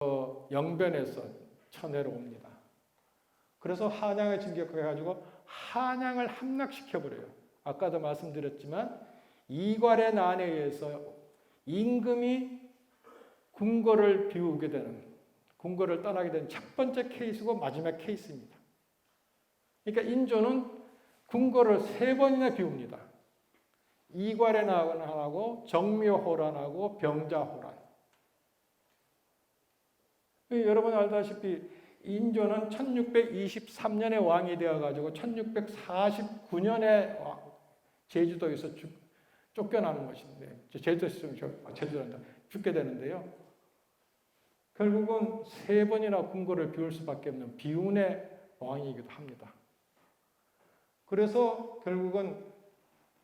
영변에서 천혜로 옵니다. 그래서 한양을 진격해가지고 한양을 함락시켜버려요. 아까도 말씀드렸지만 이괄의 난에 의해서 임금이 궁궐을 비우게 되는, 궁궐을 떠나게 되는 첫 번째 케이스고 마지막 케이스입니다. 그러니까 인조는 궁궐을 3번이나 비웁니다. 이괄의 난하고 정묘호란하고 병자호란. 여러분 알다시피 인조는 1623년에 왕이 되어가지고 1649년에 제주도에서 쫓겨나는 것인데, 제주도에서 죽게 되는데요. 결국은 3번이나 궁궐을 비울 수밖에 없는 비운의 왕이기도 합니다. 그래서 결국은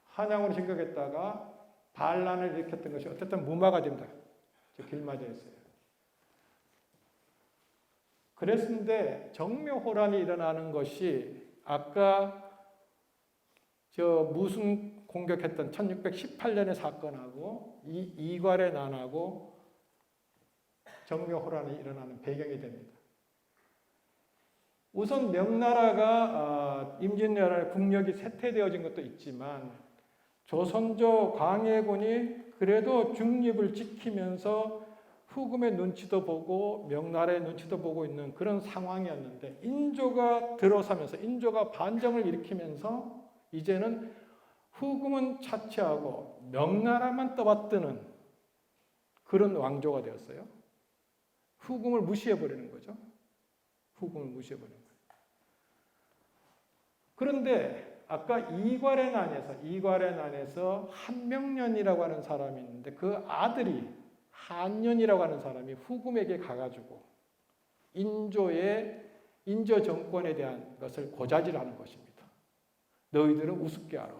한양으로 진격했다가 반란을 일으켰던 것이 어쨌든 무마가 됩니다. 길마저였어요. 그랬는데 정묘호란이 일어나는 것이 아까 무슨 공격했던 1618년의 사건하고 이괄의 난하고 정묘호란이 일어나는 배경이 됩니다. 우선 명나라가 임진왜란의 국력이 쇠퇴되어진 것도 있지만 조선조 광해군이 그래도 중립을 지키면서 후금의 눈치도 보고 명나라의 눈치도 보고 있는 그런 상황이었는데 인조가 들어서면서 인조가 반정을 일으키면서 이제는 후금은 차치하고 명나라만 떠받드는 그런 왕조가 되었어요. 후금을 무시해버리는 거죠. 후금을 무시해버리는 거예요. 그런데 아까 이괄의 난에서 한명년이라고 하는 사람이 있는데 그 아들이 한년이라고 하는 사람이 후금에게 가가지고 인조 정권에 대한 것을 고자질하는 것입니다. 너희들은 우습게 알아.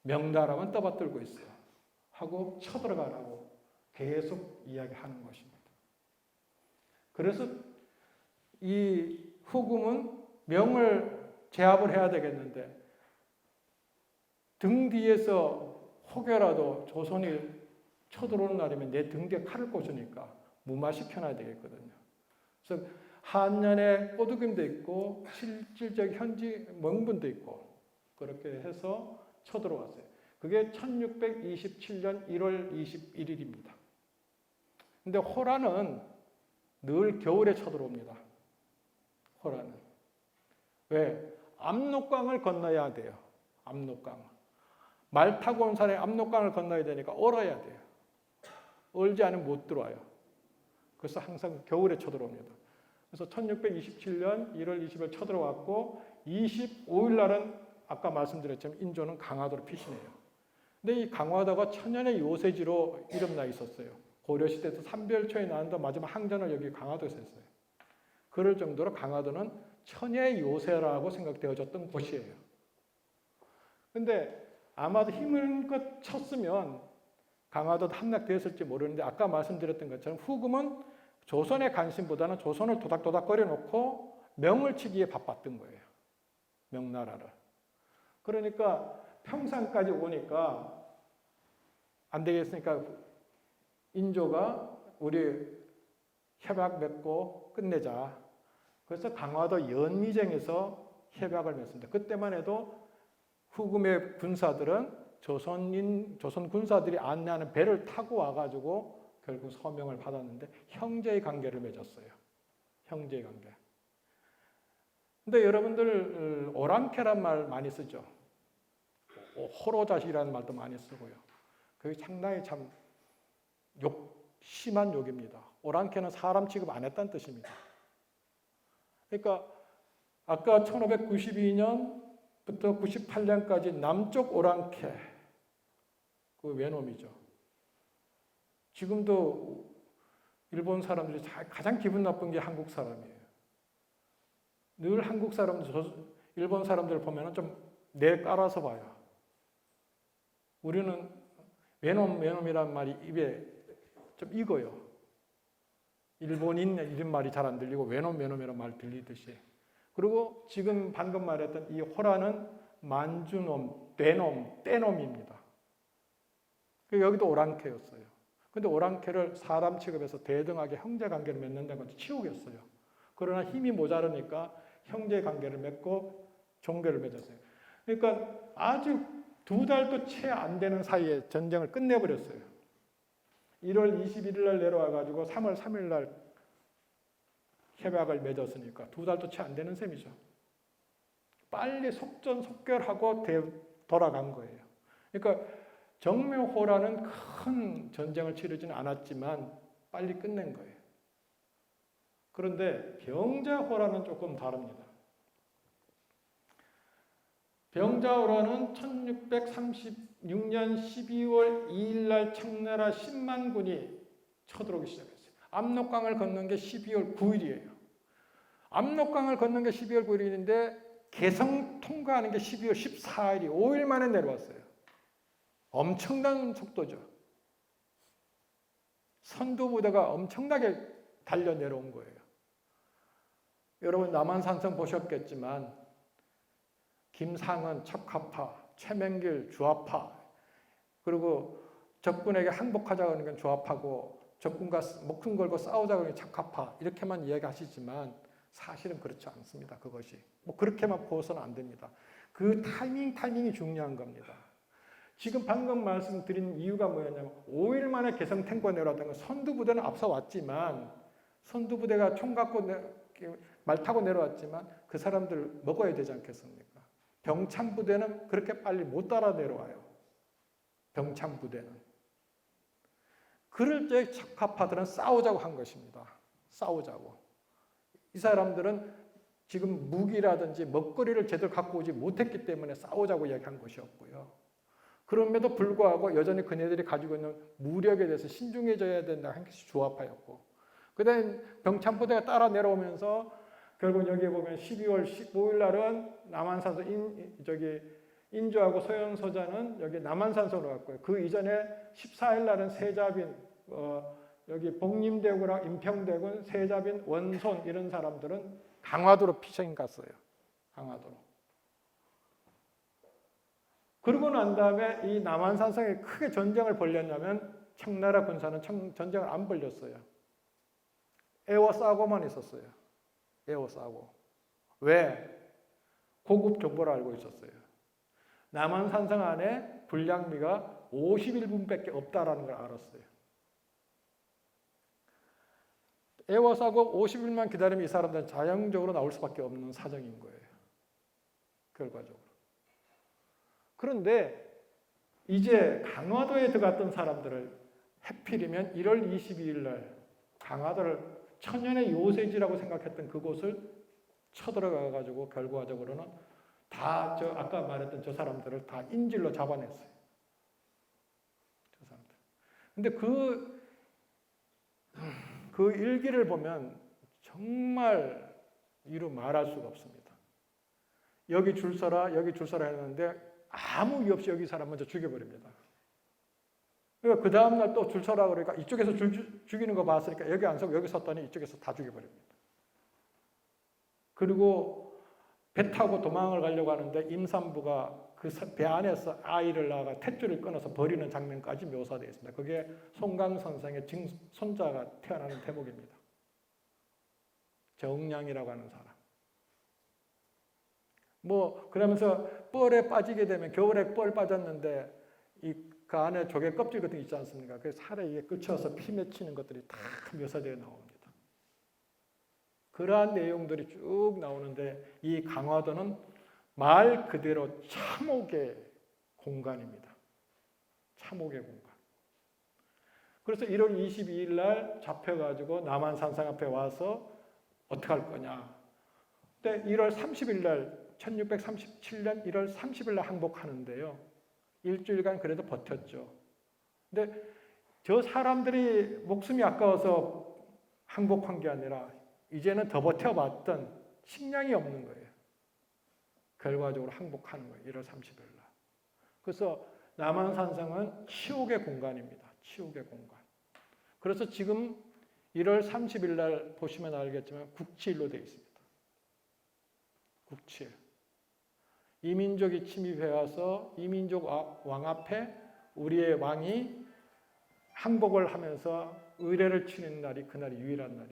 명나라만 떠받들고 있어. 하고 쳐들어가라고 계속 이야기하는 것입니다. 그래서 이 후금은 명을 제압을 해야 되겠는데 등 뒤에서 혹여라도 조선이 쳐들어오는 날이면 내 등 뒤에 칼을 꽂으니까 무마시켜놔야 되겠거든요. 그래서 한년에 꼬드김도 있고 실질적 현지 명분도 있고 그렇게 해서 쳐들어왔어요. 그게 1627년 1월 21일입니다. 근데 호란은 늘 겨울에 쳐들어옵니다. 호란은. 왜? 압록강을 건너야 돼요. 압록강. 말 타고 온 사람이 압록강을 건너야 되니까 얼어야 돼요. 얼지 않으면 못 들어와요. 그래서 항상 겨울에 쳐들어옵니다. 그래서 1627년 1월 20일 쳐들어왔고 25일 날은 아까 말씀드렸지만 인조는 강화도로 피신해요. 근데 이 강화도가 천연의 요새지로 이름나 있었어요. 고려시대 때 삼별초에 나온다 마지막 항전을 여기 강화도에서 했어요. 그럴 정도로 강화도는 천의 요새라고 생각되어졌던 곳이에요. 근데 아마도 힘껏 쳤으면 강화도도 함락되었을지 모르는데 아까 말씀드렸던 것처럼 후금은 조선의 관심보다는 조선을 도닥도닥거려 놓고 명을 치기에 바빴던 거예요. 명나라를. 그러니까 평상까지 오니까 안 되겠으니까 인조가 우리 협약 맺고 끝내자. 그래서 강화도 연미쟁에서 협약을 맺습니다. 그때만 해도 후금의 군사들은 조선 군사들이 안내하는 배를 타고 와가지고 결국 서명을 받았는데 형제의 관계를 맺었어요. 형제의 관계. 근데 여러분들 오랑캐란 말 많이 쓰죠. 호로자식이라는 말도 많이 쓰고요. 그게 상당히 참 심한 욕입니다. 오랑캐는 사람 취급 안 했다는 뜻입니다. 그러니까 아까 1592년부터 98년까지 남쪽 오랑캐 그 외놈이죠. 지금도 일본 사람들이 가장 기분 나쁜 게 한국 사람이에요. 늘 한국 사람들, 일본 사람들 보면 좀 내 깔아서 봐요. 우리는 외놈이란 말이 입에 좀 익어요. 일본인 이런 말이 잘 안 들리고 외놈이란 말 들리듯이. 그리고 지금 방금 말했던 이 호라는 만주놈, 떼놈입니다. 여기도 오랑캐였어요. 근데 오랑캐를 사람 취급해서 대등하게 형제 관계를 맺는다는 것도 치우겠어요. 그러나 힘이 모자르니까 형제 관계를 맺고 종교를 맺었어요. 그러니까 아주 2달도 채 안 되는 사이에 전쟁을 끝내버렸어요. 1월 21일 날 내려와가지고 3월 3일 날 협약을 맺었으니까 2달도 채 안 되는 셈이죠. 빨리 속전속결하고 돌아간 거예요. 그러니까 정묘호라는 큰 전쟁을 치르지는 않았지만 빨리 끝낸 거예요. 그런데 병자호란은 조금 다릅니다. 병자호란은 1636년 12월 2일 날 청나라 10만 군이 쳐들어오기 시작했어요. 압록강을 걷는 게 12월 9일이에요. 압록강을 걷는 게 12월 9일인데 개성 통과하는 게 12월 14일이 5일 만에 내려왔어요. 엄청난 속도죠. 선두부대가 엄청나게 달려 내려온 거예요. 여러분 남한산성 보셨겠지만 김상은 척하파, 최명길 주화파, 그리고 적군에게 항복하자고 하는 건 주화파고 적군과 목숨 걸고 싸우자고 하는 게 척하파, 이렇게만 이야기하시지만 사실은 그렇지 않습니다. 그것이 뭐 그렇게만 보서는 안 됩니다. 그 타이밍이 중요한 겁니다. 지금 방금 말씀드린 이유가 뭐였냐면 5일 만에 개성 탱고가 내려왔다는 건 선두부대는 앞서 왔지만 선두부대가 총 갖고 말 타고 내려왔지만 그 사람들 먹어야 되지 않겠습니까? 병참부대는 그렇게 빨리 못 따라 내려와요. 병참부대는. 그럴 때 척하파들은 싸우자고 한 것입니다. 싸우자고. 이 사람들은 지금 무기라든지 먹거리를 제대로 갖고 오지 못했기 때문에 싸우자고 이야기한 것이었고요. 그럼에도 불구하고 여전히 그네들이 가지고 있는 무력에 대해서 신중해져야 된다 한 것이 주화파였고, 그 다음에 병참부대가 따라 내려오면서 결국 여기 보면 12월 15일 날은 남한산소 인조하고 소현소자는 여기 남한산소로 갔고요. 그 이전에 14일 날은 세자빈, 여기 복림대군하고 임평대군, 세자빈, 원손 이런 사람들은 강화도로 피신 갔어요. 강화도로. 그러고 난 다음에 이 남한산성에 크게 전쟁을 벌였냐면 청나라 군사는 전쟁을 안 벌였어요. 에워싸고만 있었어요. 에워싸고. 왜? 고급 정보를 알고 있었어요. 남한산성 안에 불량미가 51분밖에 없다라는 걸 알았어요. 에워싸고 50일만 기다리면 이 사람들은 자연적으로 나올 수밖에 없는 사정인 거예요. 결과적으로. 그런데 이제 강화도에 들어갔던 사람들을 해필이면 1월 22일 날 강화도를 천연의 요새지라고 생각했던 그곳을 쳐들어가 가지고 결과적으로는 다 아까 말했던 저 사람들을 다 인질로 잡아냈어요. 저 사람들. 근데 그 일기를 보면 정말 이루 말할 수가 없습니다. 여기 줄 서라, 여기 줄 서라 했는데 아무 이유 없이 여기 사람 먼저 죽여버립니다. 그러니까 그 다음날 또 줄 서라 그러니까 이쪽에서 죽이는 거 봤으니까 여기 안 서고 여기 섰더니 이쪽에서 다 죽여버립니다. 그리고 배 타고 도망을 가려고 하는데 임산부가 그 배 안에서 아이를 낳아가 탯줄을 끊어서 버리는 장면까지 묘사되어 있습니다. 그게 송강선생의 손자가 태어나는 대목입니다. 정량이라고 하는 사람. 뭐 그러면서 뻘에 빠지게 되면 겨울에 뻘 빠졌는데 그 안에 조개 껍질 같은 게 있지 않습니까? 그 살에 이게 끄쳐서 피 맺히는 것들이 다 묘사되어 나옵니다. 그러한 내용들이 쭉 나오는데 이 강화도는 말 그대로 참혹의 공간입니다. 참혹의 공간. 그래서 1월 22일 날 잡혀가지고 남한산성 앞에 와서 어떻게 할 거냐. 그때 1월 30일 날 1637년 1월 30일 날 항복하는데요. 일주일간 그래도 버텼죠. 근데 저 사람들이 목숨이 아까워서 항복한 게 아니라 이제는 더 버텨봤던 식량이 없는 거예요. 결과적으로 항복하는 거예요. 1월 30일 날. 그래서 남한산성은 치욕의 공간입니다. 치욕의 공간. 그래서 지금 1월 30일 날 보시면 알겠지만 국치일로 되어 있습니다. 국치일. 이민족이 침입해와서 이민족 왕 앞에 우리의 왕이 항복을 하면서 의례를 치는 날이 그날이 유일한 날이에요.